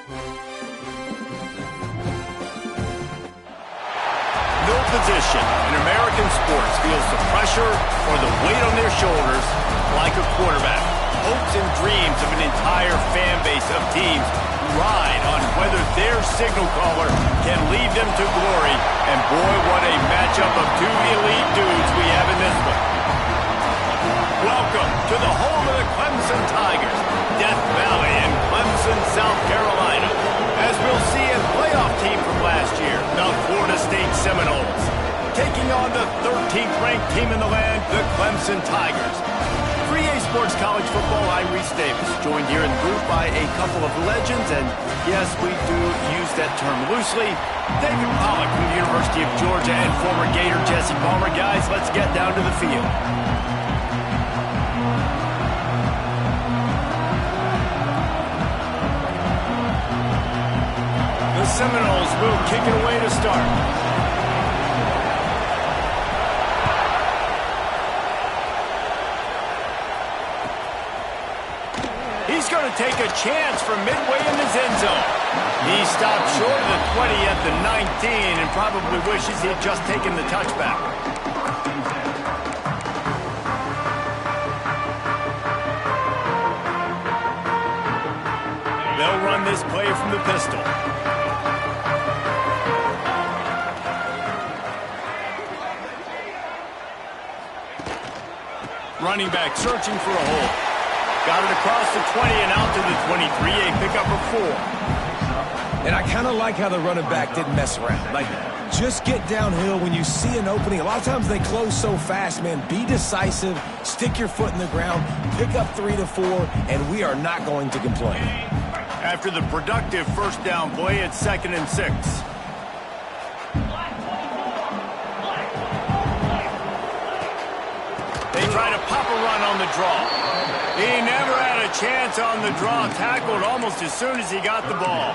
No position in American sports feels the pressure or the weight on their shoulders like a quarterback. Hopes and dreams of an entire fan base of teams ride on whether their signal caller can lead them to glory. And boy, what a matchup of two elite dudes we have in this one. Welcome to the home of the Clemson Tigers, Death Valley in Clemson, South Carolina. As we'll see, a playoff team from last year, the Florida State Seminoles, taking on the 13th ranked team in the land, the Clemson Tigers. For EA Sports College Football, I'm Reese Davis, joined here in the booth by a couple of legends, and yes, we do use that term loosely. David Pollack from the University of Georgia and former Gator Jesse Palmer. Guys, let's get down to the field. The Seminoles will kick it away to start. He's going to take a chance from midway in his end zone. He stopped short of the 20 at the 19 and probably wishes he had just taken the touchback. They'll run this play from the pistol. Running back searching for a hole. Got it across the 20 and out to the 23, a pickup of 4. And I kind of like how the running back didn't mess around. Like, just get downhill when you see an opening. A lot of times they close so fast, man. Be decisive, stick your foot in the ground, pick up 3 to 4, and we are not going to complain. After the productive first down play, it's 2nd and 6. They try to pop a run on the draw. He never had a chance on the draw, tackled almost as soon as he got the ball.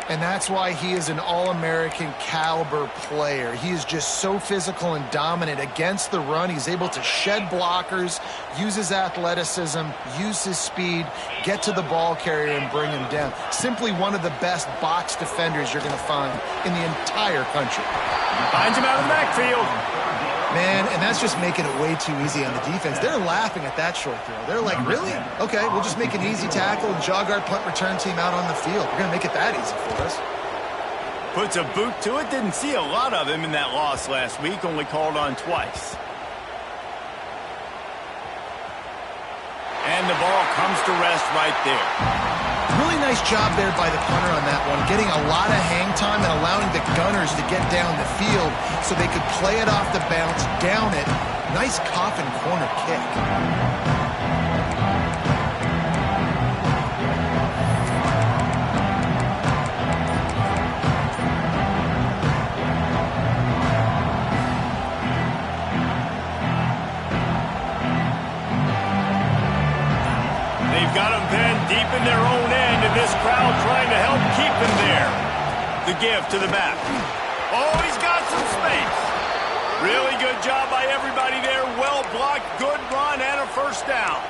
And that's why he is an All-American caliber player. He is just so physical and dominant against the run. He's able to shed blockers, use his athleticism, use his speed, get to the ball carrier and bring him down. Simply one of the best box defenders you're going to find in the entire country. Finds him out of the backfield. Man, and that's just making it way too easy on the defense. They're laughing at that short throw. They're like, really? Okay, we'll just make an easy tackle and jog our punt return team out on the field. We're going to make it that easy for us. Puts a boot to it. Didn't see a lot of him in that loss last week. Only called on twice. And the ball comes to rest right there. Really nice job there by the punter on that one, getting a lot of hang time and allowing the gunners to get down the field so they could play it off the bounce, down it. Nice coffin corner kick. They've got them then deep in their own end, and this crowd trying to help keep them there. The give to the back. Oh, he's got some space. Really good job by everybody there. Well blocked, good run, and a first down.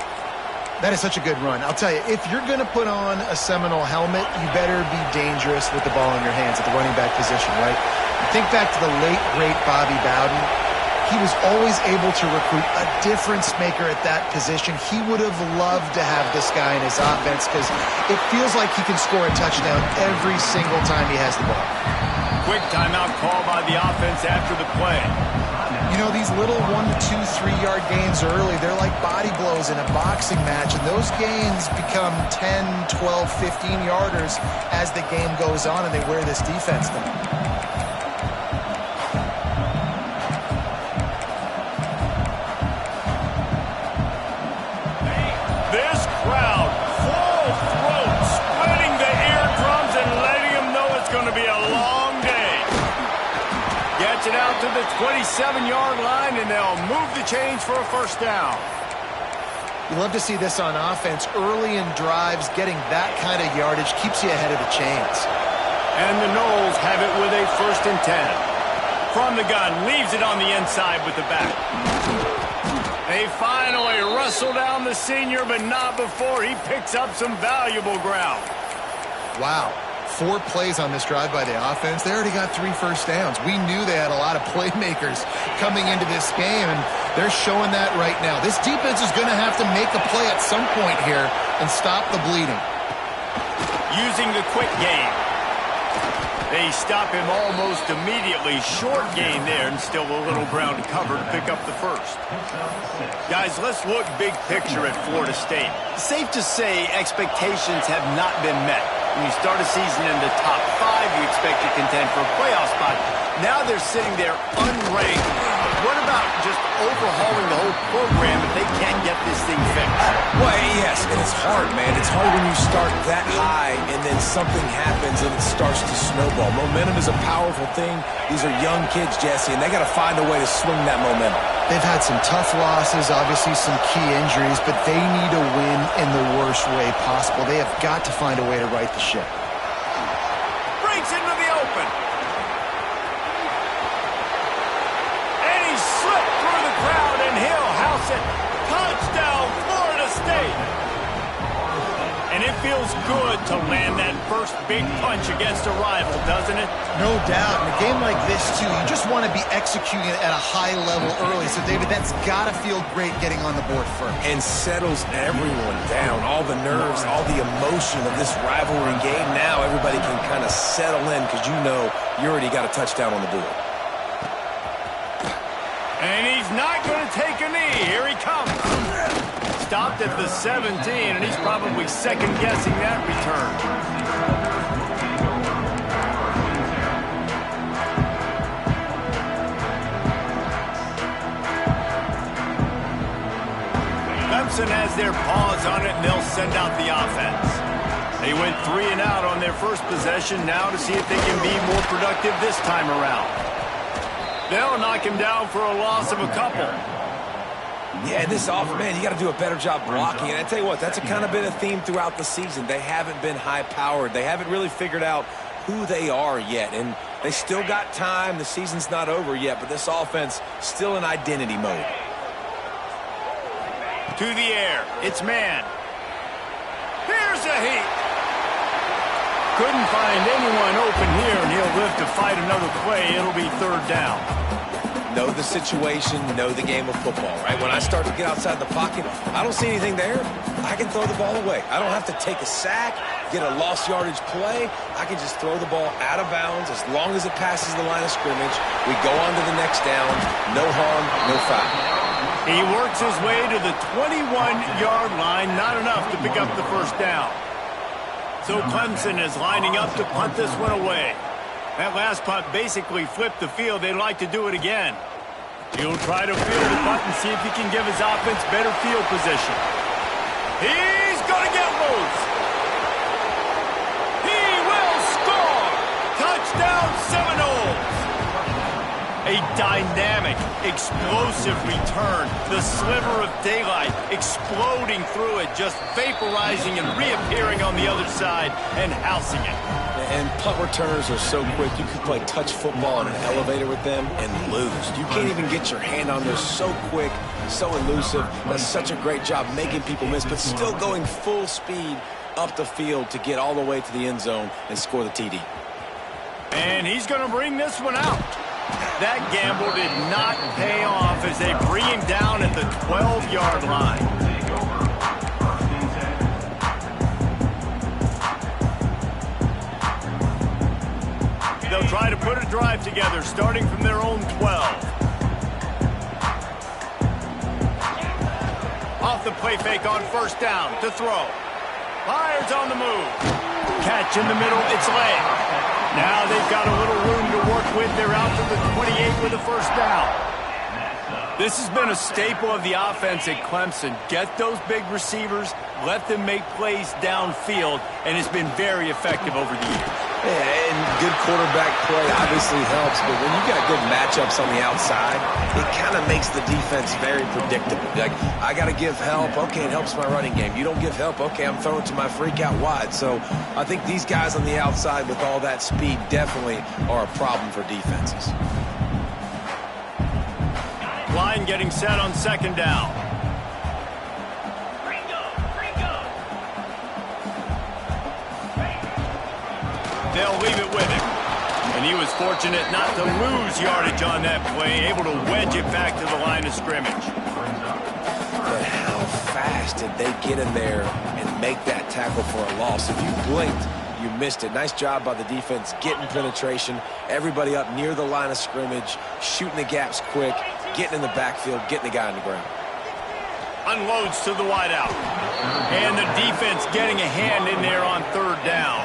That is such a good run. I'll tell you, if you're going to put on a Seminole helmet, you better be dangerous with the ball in your hands at the running back position, right? You think back to the late, great Bobby Bowden. He was always able to recruit a difference maker at that position. He would have loved to have this guy in his offense because it feels like he can score a touchdown every single time he has the ball. Quick timeout call by the offense after the play. You know, these little 1 to 2, 3-yard gains early, they're like body blows in a boxing match, and those gains become 10, 12, 15-yarders as the game goes on and they wear this defense down. This crowd, full throat, splitting the eardrums and letting them know it's going to be a long day. Gets it out to the 27-yard line, and they'll move the chains for a first down. You love to see this on offense. Early in drives, getting that kind of yardage keeps you ahead of the chains. And the Noles have it with a 1st and 10. From the gun, leaves it on the inside with the back. They finally wrestle down the senior, but not before he picks up some valuable ground. Wow. 4 plays on this drive by the offense. They already got 3 first downs. We knew they had a lot of playmakers coming into this game, and they're showing that right now. This defense is going to have to make a play at some point here and stop the bleeding. Using the quick game. They stop him almost immediately. Short gain there, and still a little ground to cover to pick up the first. Guys, let's look big picture at Florida State. Safe to say expectations have not been met. When you start a season in the top 5, you expect to contend for a playoff spot. Now they're sitting there unranked. What about just overhauling the whole program if they can't get this thing fixed? Well, yes, and it's hard, man. It's hard when you start that high and then something happens and it starts to snowball. Momentum is a powerful thing. These are young kids, Jesse, and they got to find a way to swing that momentum. They've had some tough losses, obviously some key injuries, but they need to win in the worst way possible. They have got to find a way to right the ship. Breaks into the open. And he slipped through the crowd, and he'll house it. Touchdown, Florida State. And it feels good to land that first big punch against a rival, doesn't it? No doubt. In a game like this, too, you just want to be executing it at a high level early. So, David, that's got to feel great getting on the board first. And settles everyone down. All the nerves, all the emotion of this rivalry game. Now everybody can kind of settle in because you know you already got a touchdown on the board. And he's not going to take a knee. Here he comes. Stopped at the 17, and he's probably second-guessing that return. Clemson has their paws on it, and they'll send out the offense. They went 3 and out on their first possession, now to see if they can be more productive this time around. They'll knock him down for a loss of a couple. Yeah, this offense, man, you got to do a better job blocking. And I tell you what, that's kind of been a theme throughout the season. They haven't been high-powered. They haven't really figured out who they are yet. And they still got time. The season's not over yet, but this offense still in identity mode. To the air. It's man. Here's a heat. Couldn't find anyone open here, and he'll live to fight another play. It'll be 3rd down. Know the situation, know the game of football, right? When I start to get outside the pocket, I don't see anything there. I can throw the ball away. I don't have to take a sack, get a lost yardage play. I can just throw the ball out of bounds as long as it passes the line of scrimmage. We go on to the next down. No harm, no foul. He works his way to the 21-yard line. Not enough to pick up the first down. So Clemson is lining up to punt this one away. That last punt basically flipped the field. They'd like to do it again. He'll try to field the punt and see if he can give his offense better field position. He's going to get loose. He will score. Touchdown Seminoles. A dynamic, explosive return. The sliver of daylight exploding through it, just vaporizing and reappearing on the other side and housing it. And punt returners are so quick. You could play touch football in an elevator with them and lose. You can't even get your hand on those. So quick, so elusive. Does such a great job making people miss, but still going full speed up the field to get all the way to the end zone and score the TD. And he's going to bring this one out. That gamble did not pay off as they bring him down at the 12-yard line. They'll try to put a drive together, starting from their own 12. Off the play fake on first down to throw. Fires on the move. Catch in the middle, it's late. Now they've got a little room to work with. They're out to the 28 with a first down. This has been a staple of the offense at Clemson. Get those big receivers, let them make plays downfield, and it's been very effective over the years. Yeah, and good quarterback play obviously helps, but when you got good matchups on the outside, it kind of makes the defense very predictable. Like, I got to give help. Okay, it helps my running game. You don't give help. Okay, I'm throwing to my freak out wide. So I think these guys on the outside with all that speed definitely are a problem for defenses. Line getting set on second down. They'll leave it with him. And he was fortunate not to lose yardage on that play, able to wedge it back to the line of scrimmage. But how fast did they get in there and make that tackle for a loss? If you blinked, you missed it. Nice job by the defense getting penetration. Everybody up near the line of scrimmage, shooting the gaps quick, getting in the backfield, getting the guy on the ground. Unloads to the wideout. And the defense getting a hand in there on third down.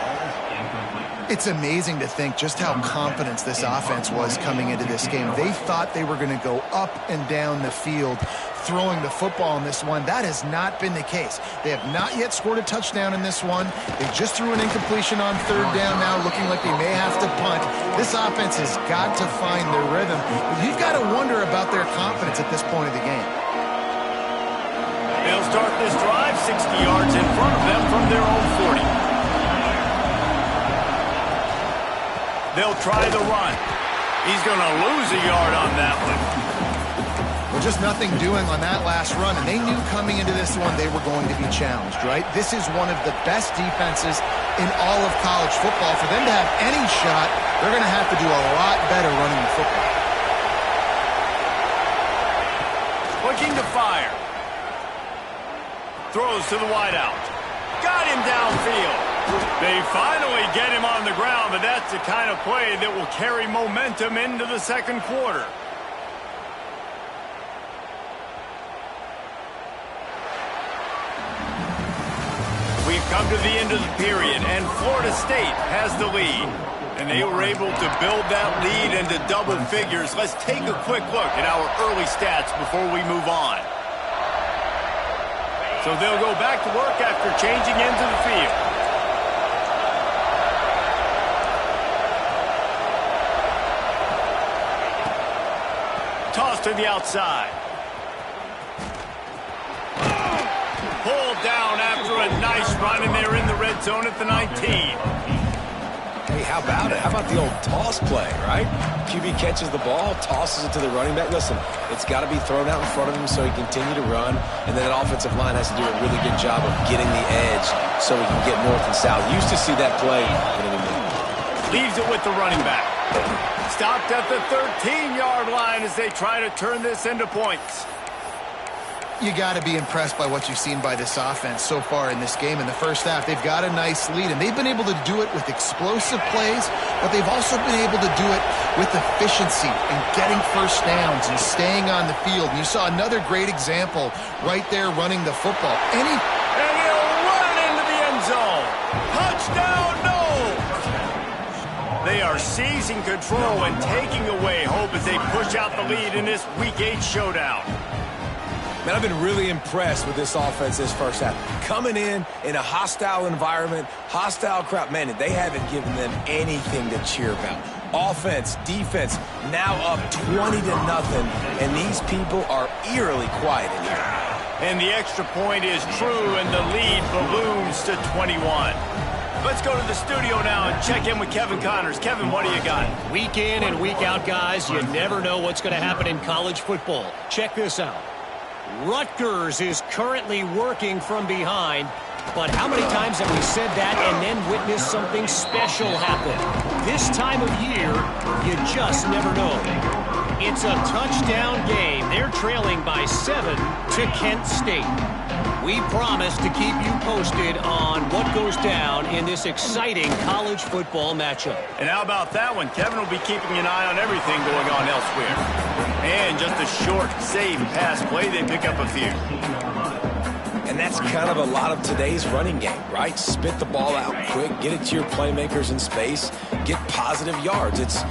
It's amazing to think just how confident this offense was coming into this game. They thought they were going to go up and down the field throwing the football in this one. That has not been the case. They have not yet scored a touchdown in this one. They just threw an incompletion on third down now, looking like they may have to punt. This offense has got to find their rhythm. But you've got to wonder about their confidence at this point of the game. They'll start this drive 60 yards in front of them from their own 40. They'll try the run. He's going to lose a yard on that one. Well, just nothing doing on that last run, and they knew coming into this one they were going to be challenged, right? This is one of the best defenses in all of college football. For them to have any shot, they're going to have to do a lot better running the football. Looking to fire. Throws to the wideout. Got him downfield. They finally get him on the ground, but that's the kind of play that will carry momentum into the second quarter. We've come to the end of the period, and Florida State has the lead. And they were able to build that lead into double figures. Let's take a quick look at our early stats before we move on. So they'll go back to work after changing into the field. Toss to the outside. Pulled down after a nice run, and they're in the red zone at the 19. Hey, how about it? How about the old toss play, right? QB catches the ball, tosses it to the running back. Listen, it's got to be thrown out in front of him so he can continue to run, and then that offensive line has to do a really good job of getting the edge so he can get north and south. Used to see that play. Leaves it with the running back. Stopped at the 13-yard line as they try to turn this into points. You got to be impressed by what you've seen by this offense so far in this game. In the first half, they've got a nice lead, and they've been able to do it with explosive plays, but they've also been able to do it with efficiency and getting first downs and staying on the field. And you saw another great example right there running the football. And he'll run into the end zone. Touchdown, no! They are seizing control and taking away hope as they push out the lead in this Week 8 showdown. Man, I've been really impressed with this offense this first half. Coming in a hostile environment, hostile crowd. Man, they haven't given them anything to cheer about. Offense, defense, now up 20-0, and these people are eerily quiet in here. And the extra point is true, and the lead balloons to 21. Let's go to the studio now and check in with Kevin Connors. Kevin, what do you got? Week in and week out, guys, you never know what's going to happen in college football. Check this out. Rutgers is currently working from behind, but how many times have we said that and then witnessed something special happen? This time of year, you just never know. It's a touchdown game. They're trailing by 7 to Kent State. We promise to keep you posted on what goes down in this exciting college football matchup. And how about that one? Kevin will be keeping an eye on everything going on elsewhere. And just a short, safe pass play, they pick up a few. And that's kind of a lot of today's running game, right? Spit the ball out quick, get it to your playmakers in space, get positive yards. It's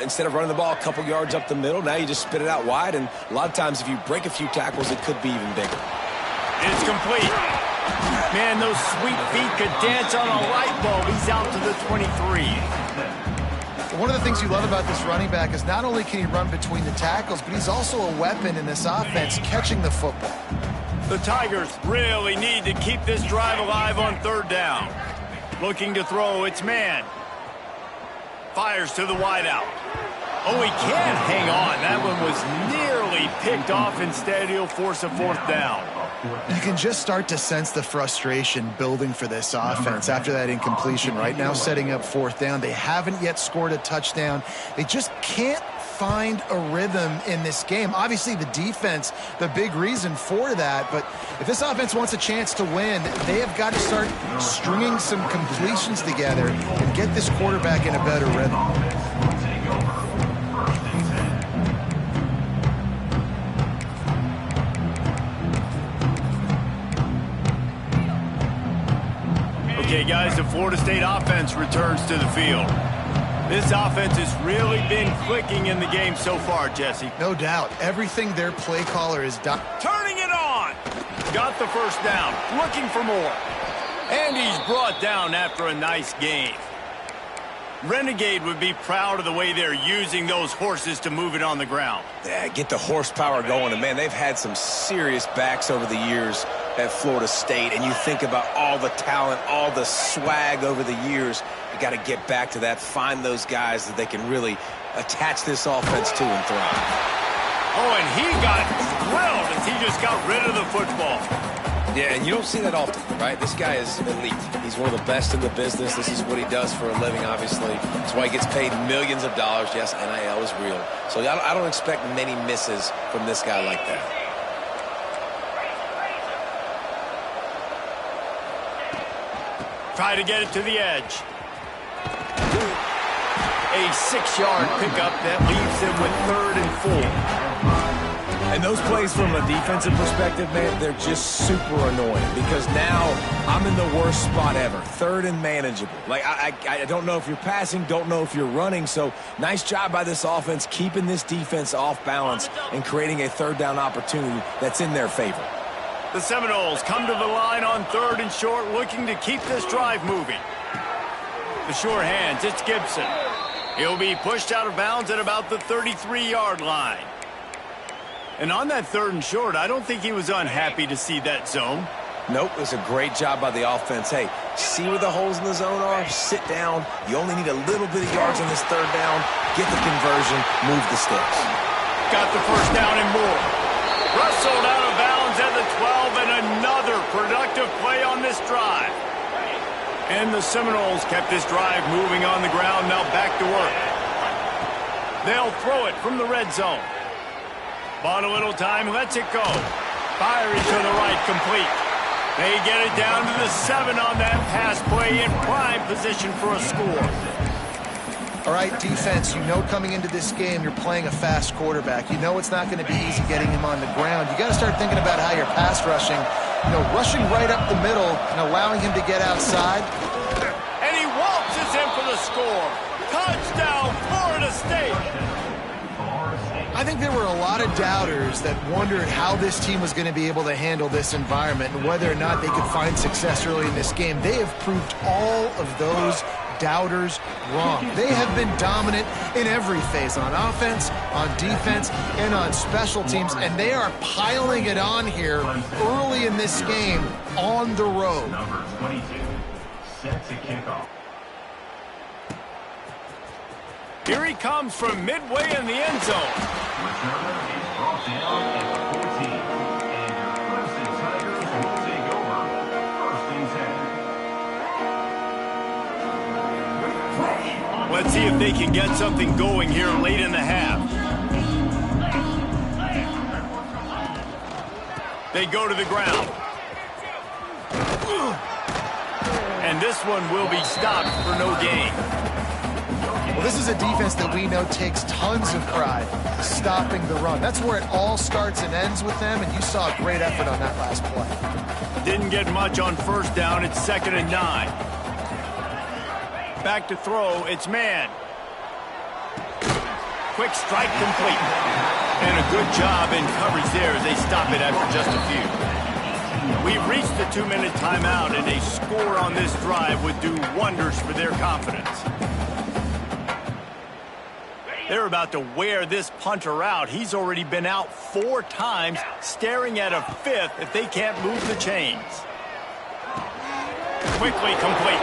instead of running the ball a couple yards up the middle, now you just spit it out wide, and a lot of times if you break a few tackles, it could be even bigger. It's complete. Man, those sweet feet could dance on a light bulb. He's out to the 23. One of the things you love about this running back is not only can he run between the tackles, but he's also a weapon in this offense catching the football. The Tigers really need to keep this drive alive on third down. Looking to throw, it's man. Fires to the wideout. Oh, he can't hang on. That one was nearly picked off. Instead, he'll force a fourth down. You can just start to sense the frustration building for this offense after that incompletion. Right now, setting up 4th down. They haven't yet scored a touchdown. They just can't find a rhythm in this game. Obviously, the defense, the big reason for that. But if this offense wants a chance to win, they have got to start stringing some completions together and get this quarterback in a better rhythm. Okay, guys, the Florida State offense returns to the field. This offense has really been clicking in the game so far, Jesse. No doubt. Everything their play caller has done. Turning it on. Got the first down. Looking for more. And he's brought down after a nice gain. Renegade would be proud of the way they're using those horses to move it on the ground. Yeah, get the horsepower going. And, man, they've had some serious backs over the years at Florida State. And you think about all the talent, all the swag over the years. You got to get back to that, find those guys that they can really attach this offense to and thrive. Oh, and he got drilled as he just got rid of the football. Yeah, and you don't see that often, right? This guy is elite. He's one of the best in the business. This is what he does for a living, obviously. That's why he gets paid millions of dollars. Yes, NIL is real. So I don't expect many misses from this guy like that. Try to get it to the edge. A 6-yard pickup that leaves him with 3rd and 4. And those plays from a defensive perspective, man, they're just super annoying because now I'm in the worst spot ever. 3rd and manageable. Like, I don't know if you're passing, don't know if you're running. So nice job by this offense keeping this defense off balance and creating a 3rd down opportunity that's in their favor. The Seminoles come to the line on 3rd and short, looking to keep this drive moving. The sure hands, it's Gibson. He'll be pushed out of bounds at about the 33-yard line. And on that 3rd and short, I don't think he was unhappy to see that zone. Nope, it was a great job by the offense. Hey, see where the holes in the zone are? Sit down. You only need a little bit of yards on this 3rd down. Get the conversion, move the sticks. Got the first down and more. Wrestled out of bounds at the 12, and another productive play on this drive. And the Seminoles kept this drive moving on the ground, now back to work. They'll throw it from the red zone. Bought a little time, lets it go. Firing to the right, complete. They get it down to the 7 on that pass play in prime position for a score. All right, defense, you know coming into this game you're playing a fast quarterback. You know it's not going to be easy getting him on the ground. You got to start thinking about how you're pass rushing. Rushing right up the middle and allowing him to get outside. And he waltzes in for the score. Touchdown, Florida State. I think there were a lot of doubters that wondered how this team was going to be able to handle this environment and whether or not they could find success early in this game. They have proved all of those doubters wrong. They have been dominant in every phase, on offense, on defense, and on special teams, and they are piling it on here early in this game on the road. Number 22, set to kick off. Here he comes from midway in the end zone. Returner is brought down at the 14, and your Clemson Tigers will take over 1st and 10. Let's see if they can get something going here late in the half. They go to the ground. And this one will be stopped for no gain. Well, this is a defense that we know takes tons of pride stopping the run. That's where it all starts and ends with them, and you saw a great effort on that last play. Didn't get much on 1st down. It's 2nd and 9. Back to throw. It's man. Quick strike complete. And a good job in coverage there as they stop it after just a few. We've reached the 2-minute timeout, and a score on this drive would do wonders for their confidence. They're about to wear this punter out. He's already been out 4 times, staring at a 5th if they can't move the chains. Quickly complete.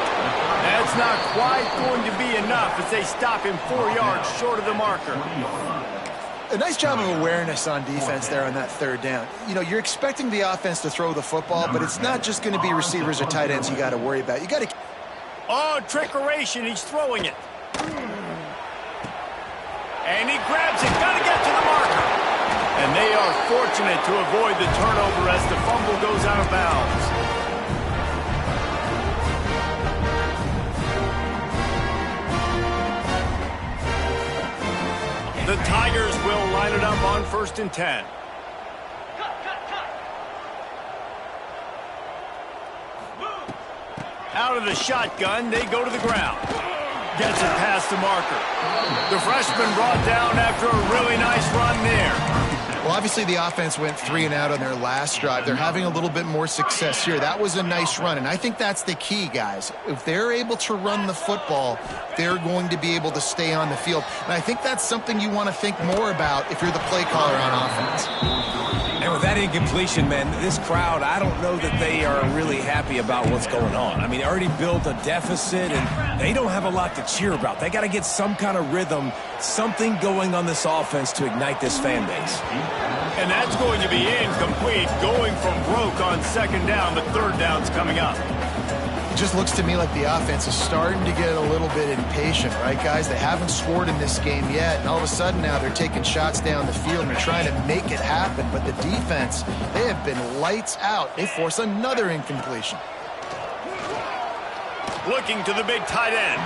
That's not quite going to be enough as they stop him 4 yards short of the marker. A nice job of awareness on defense there on that third down. You know, you're expecting the offense to throw the football, but it's not just going to be receivers or tight ends you got to worry about. You got to... Oh, trickeration. He's throwing it. And he grabs it. Got to get to the marker. And they are fortunate to avoid the turnover as the fumble goes out of bounds. The Tigers will line it up on 1st and 10. Out of the shotgun, they go to the ground. Gets it past the marker. The freshman brought down after a really nice run there. Well, obviously the offense went 3 and out on their last drive. They're having a little bit more success here. That was a nice run, and I think that's the key, guys. If they're able to run the football, they're going to be able to stay on the field. And I think that's something you want to think more about if you're the play caller on offense. And with that incompletion, man, this crowd, I don't know that they are really happy about what's going on. I mean, already built a deficit, and they don't have a lot to cheer about. They got to get some kind of rhythm, something going on this offense to ignite this fan base. And that's going to be incomplete, going from broke on 2nd down, but 3rd down's coming up. It just looks to me like the offense is starting to get a little bit impatient, right, guys? They haven't scored in this game yet, and all of a sudden now they're taking shots down the field and they're trying to make it happen. But the defense, they have been lights out. They force another incompletion. Looking to the big tight end.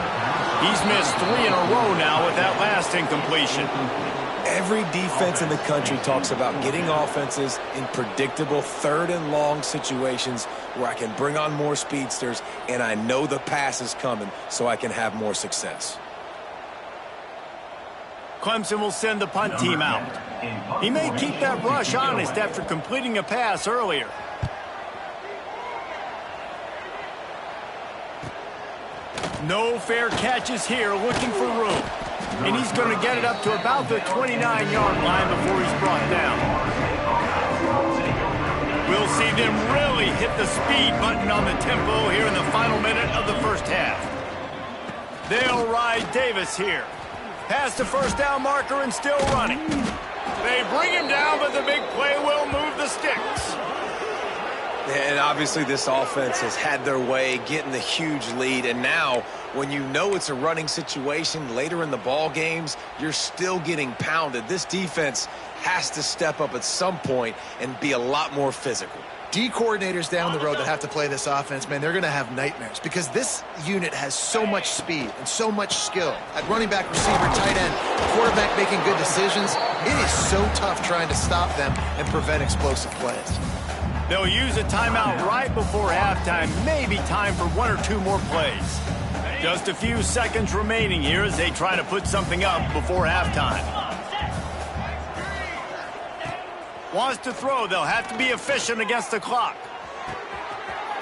He's missed 3 in a row now with that last incompletion. Every defense in the country talks about getting offenses in predictable 3rd and long situations where I can bring on more speedsters and I know the pass is coming so I can have more success. Clemson will send the punt team out. He may keep that rush honest after completing a pass earlier. No fair catches here, looking for room. And he's going to get it up to about the 29-yard line before he's brought down. We'll see them really hit the speed button on the tempo here in the final minute of the 1st half. They'll ride Davis here. Past the 1st down marker and still running. They bring him down, but the big play will move the sticks. And obviously this offense has had their way getting the huge lead, and now when you know it's a running situation later in the ball games, you're still getting pounded. This defense has to step up at some point and be a lot more physical. D coordinators down the road that have to play this offense, man, they're going to have nightmares because this unit has so much speed and so much skill. At running back, receiver, tight end, quarterback making good decisions, it is so tough trying to stop them and prevent explosive plays. They'll use a timeout right before halftime. Maybe time for 1 or 2 more plays. Just a few seconds remaining here as they try to put something up before halftime. Wants to throw. They'll have to be efficient against the clock.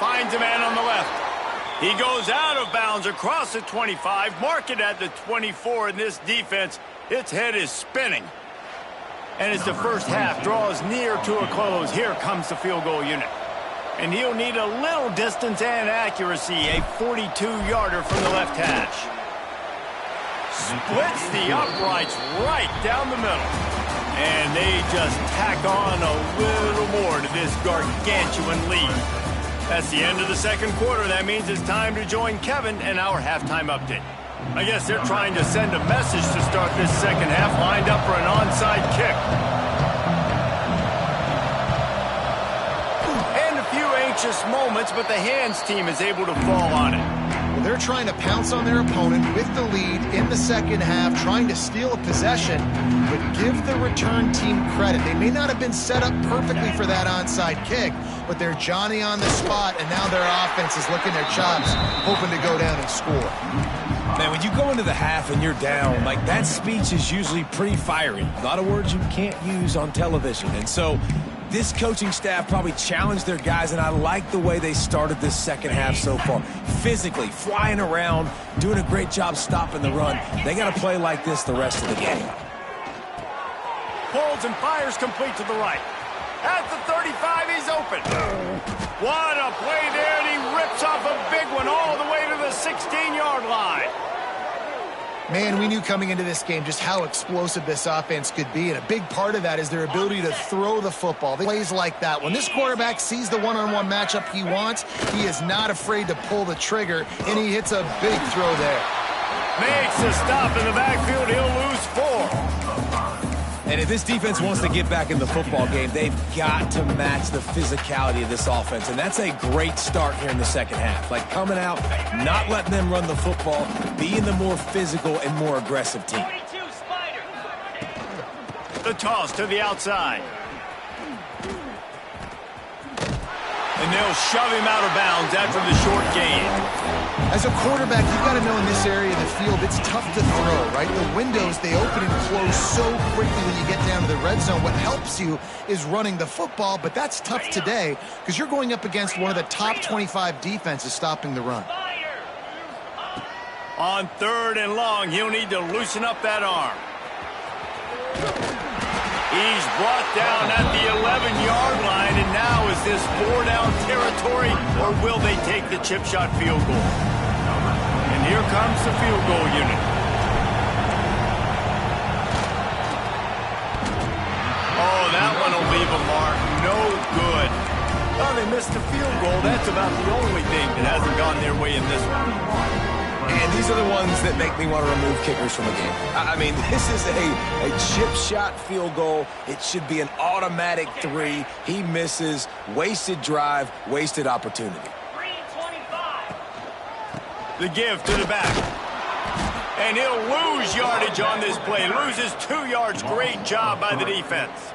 Finds a man on the left. He goes out of bounds across the 25. Mark it at the 24 in this defense. Its head is spinning. And as the 1st half draws near to a close, here comes the field goal unit. And he'll need a little distance and accuracy, a 42-yarder from the left hash. Splits the uprights right down the middle. And they just tack on a little more to this gargantuan lead. That's the end of the 2nd quarter. That means it's time to join Kevin and our halftime update. I guess they're trying to send a message to start this 2nd half, lined up for an onside kick. And a few anxious moments, but the hands team is able to fall on it. Well, they're trying to pounce on their opponent with the lead in the 2nd half, trying to steal a possession, but give the return team credit. They may not have been set up perfectly for that onside kick, but they're Johnny on the spot, and now their offense is licking their chops, hoping to go down and score. Man, when you go into the half and you're down, like that speech is usually pretty fiery. A lot of words you can't use on television. And so this coaching staff probably challenged their guys, and I like the way they started this 2nd half so far. Physically, flying around, doing a great job stopping the run. They got to play like this the rest of the game. Pulls and fires complete to the right. At the 35, he's open. What a play there, and he rips off a big one all the way to the 16-yard line. Man, we knew coming into this game just how explosive this offense could be, and a big part of that is their ability to throw the football. Plays like that. When this quarterback sees the one-on-one matchup he wants, he is not afraid to pull the trigger, and he hits a big throw there. Makes a stop in the backfield. He'll lose 4. And if this defense wants to get back in the football game, they've got to match the physicality of this offense. And that's a great start here in the second half. Like coming out, not letting them run the football, being the more physical and more aggressive team. The toss to the outside. And they'll shove him out of bounds after the short gain. As a quarterback, you've got to know in this area of the field, it's tough to throw, right? The windows, they open and close so quickly when you get down to the red zone. What helps you is running the football, but that's tough today because you're going up against one of the top 25 defenses stopping the run. On 3rd and long, he'll need to loosen up that arm. He's brought down at the 11-yard line, and now is this 4-down territory, or will they take the chip shot field goal? And here comes the field goal unit. Oh, that one will leave a mark. No good. Oh, they missed the field goal. That's about the only thing that hasn't gone their way in this one. And these are the ones that make me want to remove kickers from a game. I mean, this is a chip shot field goal. It should be an automatic 3. He misses. Wasted drive, wasted opportunity. The give to the back. And he'll lose yardage on this play. Loses 2 yards. Great job by the defense.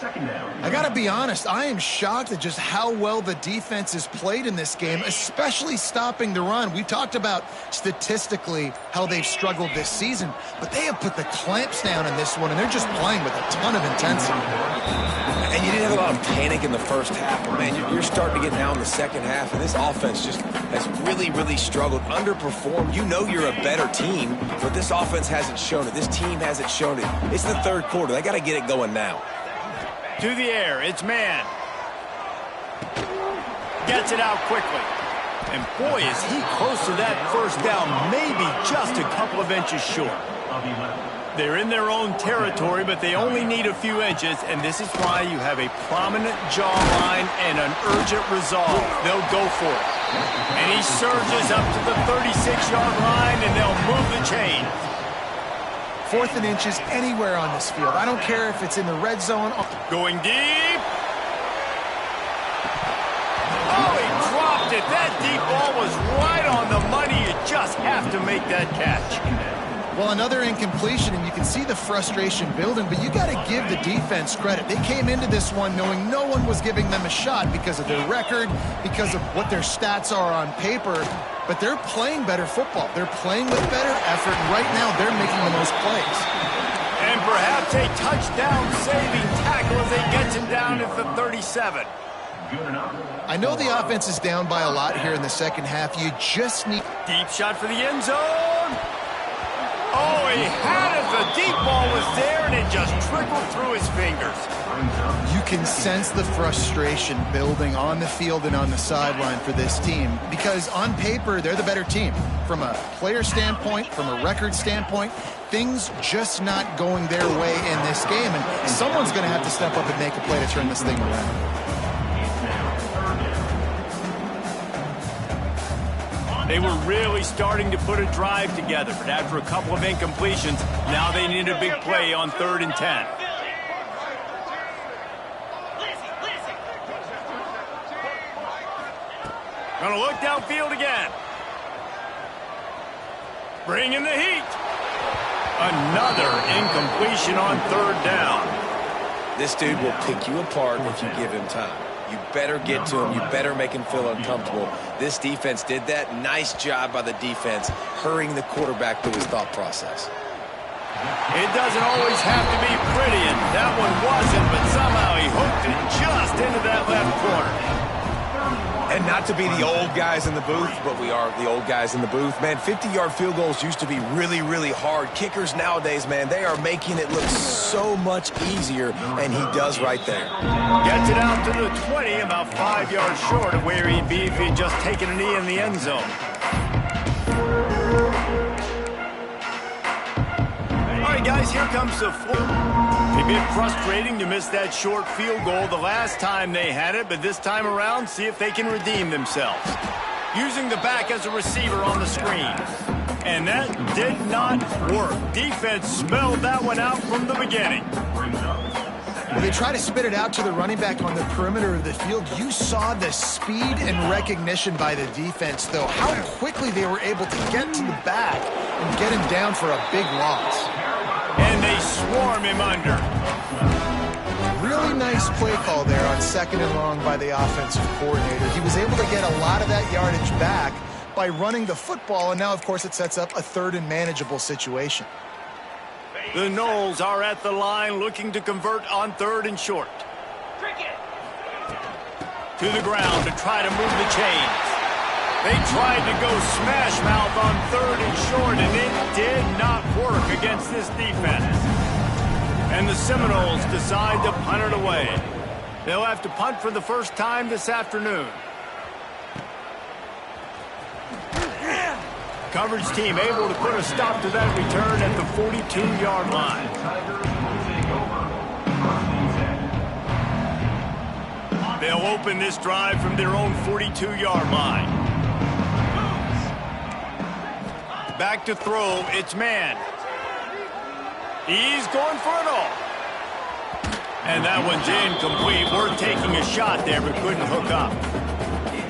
I got to be honest, I am shocked at just how well the defense has played in this game, especially stopping the run. We talked about statistically how they've struggled this season, but they have put the clamps down in this one, and they're just playing with a ton of intensity. And you didn't have a lot of panic in the first half, but man, you're starting to get now in the second half, and this offense just has really, really struggled, underperformed. You know you're a better team, but this offense hasn't shown it. This team hasn't shown it. It's the third quarter. They got to get it going now. To the air, it's man. Gets it out quickly. And boy, is he close to that first down, maybe just a couple of inches short. They're in their own territory, but they only need a few inches, and this is why you have a prominent jawline and an urgent resolve. They'll go for it. And he surges up to the 36-yard line, and they'll move the chain. 4th and inches anywhere on this field. I don't care if it's in the red zone. Going deep. Oh, he dropped it. That deep ball was right on the money. You just have to make that catch. Well, another incompletion, and you can see the frustration building, but you got to give the defense credit. They came into this one knowing no one was giving them a shot because of their record, because of what their stats are on paper, but they're playing better football. They're playing with better effort, and right now they're making the most plays. And perhaps a touchdown-saving tackle as they get him down at the 37. I know the offense is down by a lot here in the second half. You just need... Deep shot for the end zone. Oh, he had it. The deep ball was there, and it just trickled through his fingers. You can sense the frustration building on the field and on the sideline for this team because on paper, they're the better team. From a player standpoint, from a record standpoint, things just not going their way in this game, and someone's going to have to step up and make a play to turn this thing around. They were really starting to put a drive together, but after a couple of incompletions, now they need a big play on 3rd and 10. Gonna look downfield again. Bringing the heat. Another incompletion on 3rd down. This dude will pick you apart if you give him time. You better get to him. You better make him feel uncomfortable. This defense did that. Nice job by the defense, hurrying the quarterback through his thought process. It doesn't always have to be pretty, and that one wasn't, but somehow he hooked it just into that left corner. And not to be the old guys in the booth, but we are the old guys in the booth. Man, 50-yard field goals used to be really, really hard. Kickers nowadays, man, they are making it look so much easier, and he does right there. Gets it out to the 20, about 5 yards short of where he'd be if he'd just taken a knee in the end zone. guys, here comes the fourth. A bit frustrating to miss that short field goal the last time they had it, but this time around, see if they can redeem themselves. Using the back as a receiver on the screen. And that did not work. Defense smelled that one out from the beginning. When they try to spit it out to the running back on the perimeter of the field, you saw the speed and recognition by the defense, though. How quickly they were able to get to the back and get him down for a big loss. And they swarm him under. Really nice play call there on 2nd and long by the offensive coordinator. He was able to get a lot of that yardage back by running the football, and now, of course, it sets up a 3rd and manageable situation. The Noles are at the line looking to convert on 3rd and short. To the ground to try to move the chains. They tried to go smash mouth on 3rd and short, and it did not work against this defense. And the Seminoles decide to punt it away. They'll have to punt for the first time this afternoon. Coverage team able to put a stop to that return at the 42-yard line. They'll open this drive from their own 42-yard line. Back to throw, it's man. He's going for it all. And that one's incomplete. We're taking a shot there, but couldn't hook up.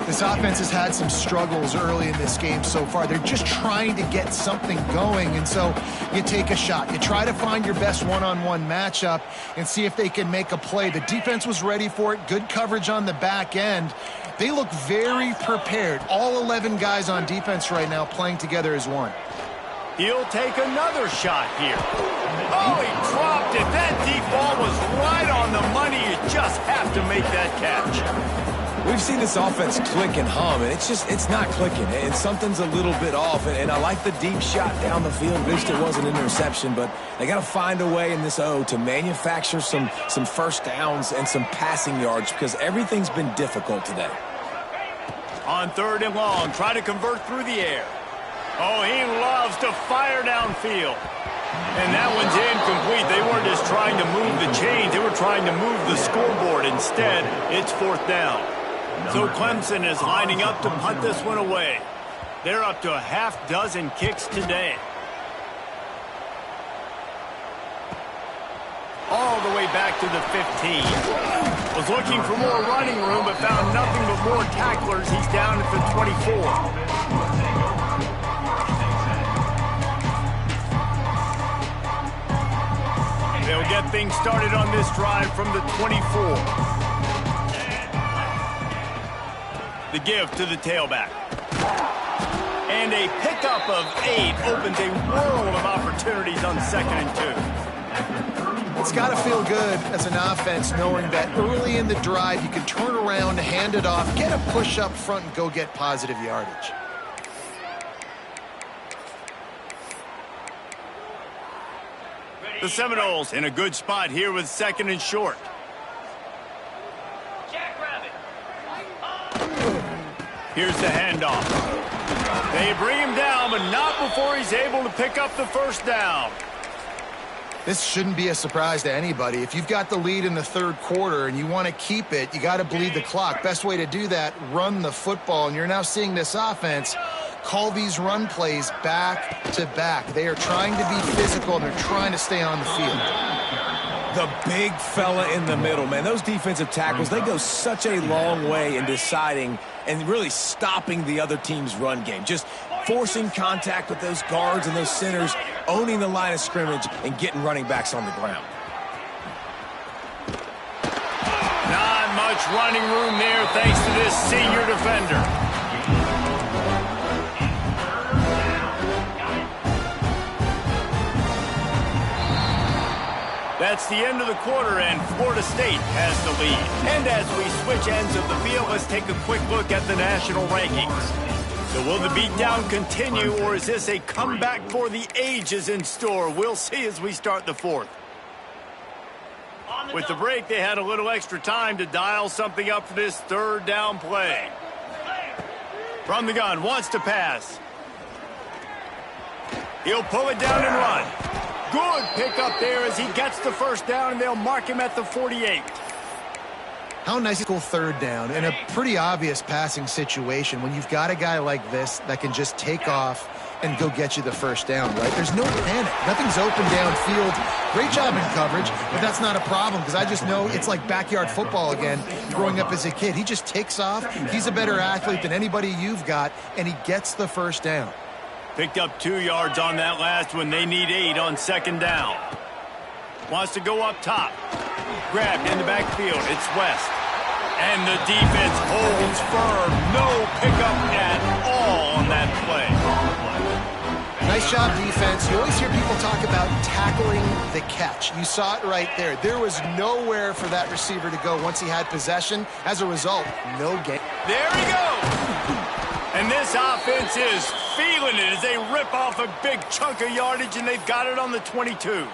This offense has had some struggles early in this game so far. They're just trying to get something going, and so you take a shot. You try to find your best one-on-one matchup and see if they can make a play. The defense was ready for it. Good coverage on the back end. They look very prepared. All 11 guys on defense right now playing together as one. He'll take another shot here. Oh, he dropped it. That deep ball was right on the money. You just have to make that catch. We've seen this offense click and hum, and it's not clicking, and something's a little bit off. And I like the deep shot down the field. Wished it was an interception, but they got to find a way in this O to manufacture some first downs and some passing yards because everything's been difficult today. On 3rd and long, try to convert through the air. Oh, he loves to fire downfield. And that one's incomplete. They weren't just trying to move the chains. They were trying to move the scoreboard. Instead, it's 4th down. So Clemson is lining up to punt this one away. They're up to a half-dozen kicks today. All the way back to the 15. Was looking for more running room, but found nothing but more tacklers. He's down at the 24. They'll get things started on this drive from the 24. The give to the tailback. And a pickup of 8 opens a world of opportunities on 2nd and 2. It's got to feel good as an offense knowing that early in the drive you can turn around, hand it off, get a push up front, and go get positive yardage. The Seminoles in a good spot here with 2nd and short. Here's the handoff. They bring him down, but not before he's able to pick up the first down. This shouldn't be a surprise to anybody. If you've got the lead in the 3rd quarter and you want to keep it, you got to bleed the clock. Best way to do that, run the football. And you're now seeing this offense call these run plays back to back. They are trying to be physical, and they're trying to stay on the field. The big fella in the middle, man. Those defensive tackles, they go such a long way in deciding and really stopping the other team's run game. Just forcing contact with those guards and those centers, owning the line of scrimmage, and getting running backs on the ground. Not much running room there thanks to this senior defender. That's the end of the quarter, and Florida State has the lead. And as we switch ends of the field, let's take a quick look at the national rankings. So will the beatdown continue, or is this a comeback for the ages in store? We'll see as we start the 4th. With the break, they had a little extra time to dial something up for this 3rd down play. From the gun, wants to pass. He'll pull it down and run. Good pickup there as he gets the first down, and they'll mark him at the 48. How nice to go third down in a pretty obvious passing situation when you've got a guy like this that can just take off and go get you the first down, right? There's no panic. Nothing's open downfield. Great job in coverage, but that's not a problem because I just know it's like backyard football again growing up as a kid. He just takes off. He's a better athlete than anybody you've got, and he gets the first down. Picked up 2 yards on that last one. They need 8 on second down. Wants to go up top. Grabbed in the backfield. It's West. And the defense holds firm. No pickup at all on that play. Nice job, defense. You always hear people talk about tackling the catch. You saw it right there. There was nowhere for that receiver to go once he had possession. As a result, no gain. There he goes. And this offense is feeling it as they rip off a big chunk of yardage, and they've got it on the 22.